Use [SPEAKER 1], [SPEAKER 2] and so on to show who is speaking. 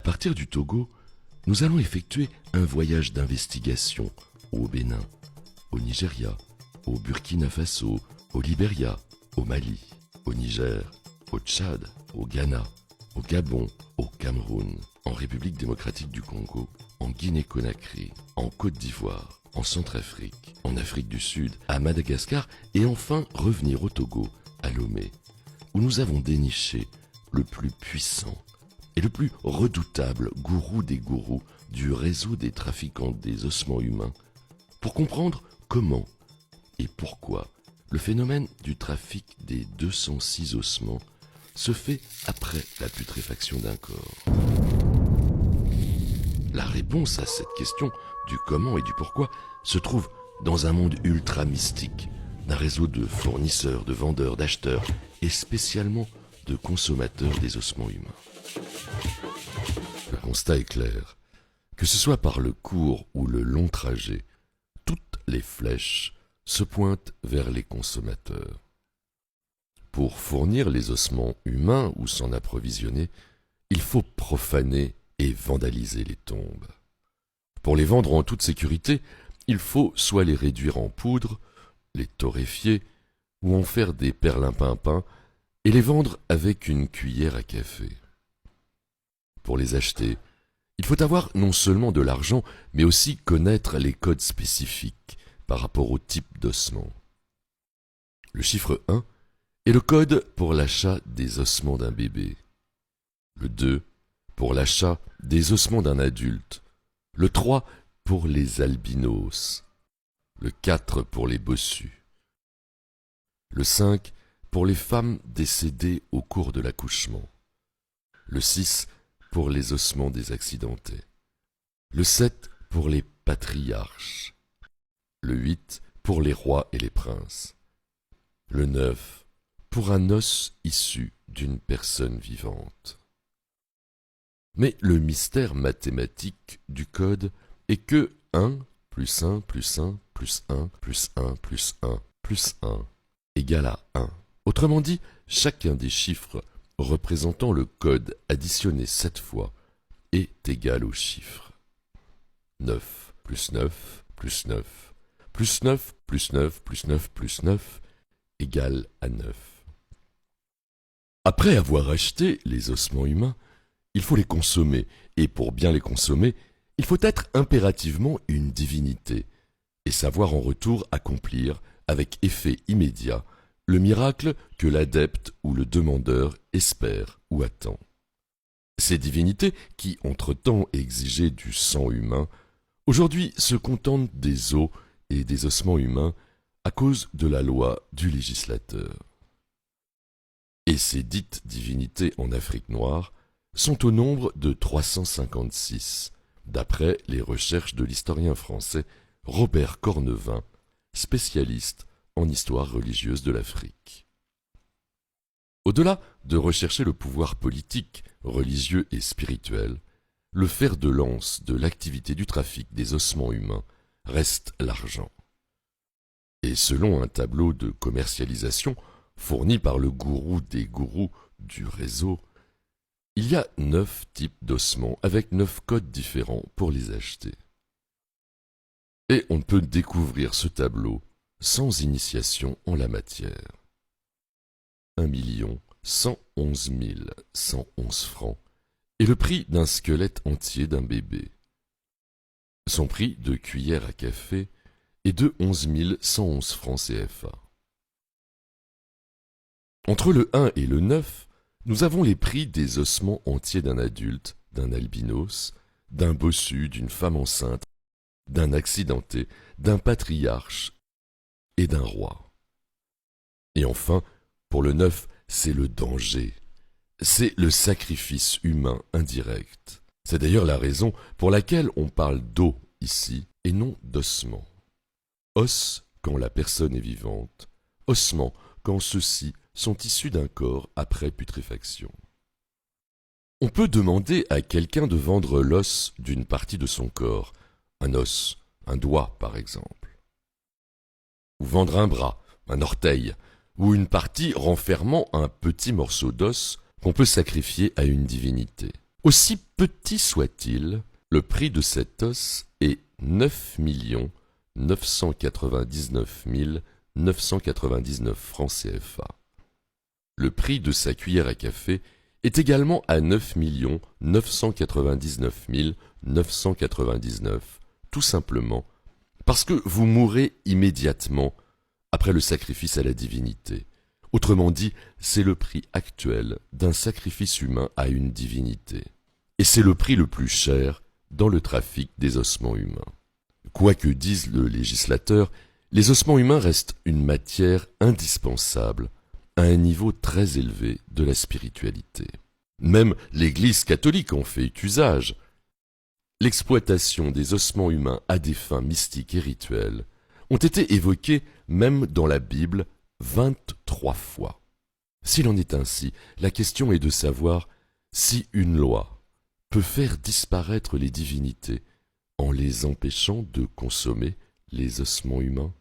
[SPEAKER 1] partir du Togo, nous allons effectuer un voyage d'investigation au Bénin, au Nigeria, au Burkina Faso, au Libéria, au Mali, au Niger, au Tchad, au Ghana, au Gabon, au Cameroun, en République démocratique du Congo, en Guinée-Conakry, en Côte d'Ivoire, en Centrafrique, en Afrique du Sud, à Madagascar et enfin revenir au Togo, à Lomé, où nous avons déniché le plus puissant et le plus redoutable gourou des gourous du réseau des trafiquants des ossements humains pour comprendre comment et pourquoi le phénomène du trafic des 206 ossements se fait après la putréfaction d'un corps. La réponse à cette question du comment et du pourquoi se trouve dans un monde ultra mystique, d'un réseau de fournisseurs, de vendeurs, d'acheteurs et spécialement de consommateurs des ossements humains. Le constat est clair, que ce soit par le court ou le long trajet, toutes les flèches se pointent vers les consommateurs. Pour fournir les ossements humains ou s'en approvisionner, il faut profaner et vandaliser les tombes. Pour les vendre en toute sécurité, il faut soit les réduire en poudre, les torréfier, ou en faire des perlimpinpins et les vendre avec une cuillère à café. Pour les acheter, il faut avoir non seulement de l'argent, mais aussi connaître les codes spécifiques par rapport au type d'ossement. Le chiffre 1 est le code pour l'achat des ossements d'un bébé. Le 2 pour l'achat des ossements d'un adulte. Le 3 pour les albinos. Le 4 pour les bossus. Le 5 pour les femmes décédées au cours de l'accouchement. Le 6 pour les ossements des accidentés. Le 7 pour les patriarches. Le 8 pour les rois et les princes. Le 9 pour un os issu d'une personne vivante. Mais le mystère mathématique du code est que 1 plus 1 plus 1 plus 1 plus 1 plus 1 plus 1 égale à 1. Autrement dit, chacun des chiffres représentant le code additionné 7 fois est égal au chiffre. 9 plus 9 plus 9 plus 9 plus 9 plus 9 plus 9 égale à 9. Après avoir acheté les ossements humains, il faut les consommer, et pour bien les consommer, il faut être impérativement une divinité, et savoir en retour accomplir, avec effet immédiat, le miracle que l'adepte ou le demandeur espère ou attend. Ces divinités, qui entre-temps exigeaient du sang humain, aujourd'hui se contentent des os et des ossements humains à cause de la loi du législateur. Et ces dites divinités en Afrique noire sont au nombre de 356, d'après les recherches de l'historien français Robert Cornevin, spécialiste en histoire religieuse de l'Afrique. Au-delà de rechercher le pouvoir politique, religieux et spirituel, le fer de lance de l'activité du trafic des ossements humains reste l'argent. Et selon un tableau de commercialisation fourni par le gourou des gourous du réseau, il y a 9 types d'ossements avec 9 codes différents pour les acheter. Et on ne peut découvrir ce tableau sans initiation en la matière. 1 111 111 francs est le prix d'un squelette entier d'un bébé. Son prix de cuillère à café est de 11 111 francs CFA. Entre le 1 et le 9, nous avons les prix des ossements entiers d'un adulte, d'un albinos, d'un bossu, d'une femme enceinte, d'un accidenté, d'un patriarche et d'un roi. Et enfin, pour le 9, c'est le danger. C'est le sacrifice humain indirect. C'est d'ailleurs la raison pour laquelle on parle d'os ici et non d'ossements. Os quand la personne est vivante, ossements quand ceux-ci sont issus d'un corps après putréfaction. On peut demander à quelqu'un de vendre l'os d'une partie de son corps, un os, un doigt par exemple. Ou vendre un bras, un orteil, ou une partie renfermant un petit morceau d'os qu'on peut sacrifier à une divinité. Aussi petit soit-il, le prix de cet os est 9 999 999 francs CFA. Le prix de sa cuillère à café est également à 9 999 999, tout simplement parce que vous mourrez immédiatement après le sacrifice à la divinité. Autrement dit, c'est le prix actuel d'un sacrifice humain à une divinité. Et c'est le prix le plus cher dans le trafic des ossements humains. Quoi que dise le législateur, les ossements humains restent une matière indispensable à un niveau très élevé de la spiritualité. Même l'Église catholique en fait usage. L'exploitation des ossements humains à des fins mystiques et rituelles ont été évoqués même dans la Bible 23 fois. S'il en est ainsi, la question est de savoir si une loi peut faire disparaître les divinités en les empêchant de consommer les ossements humains.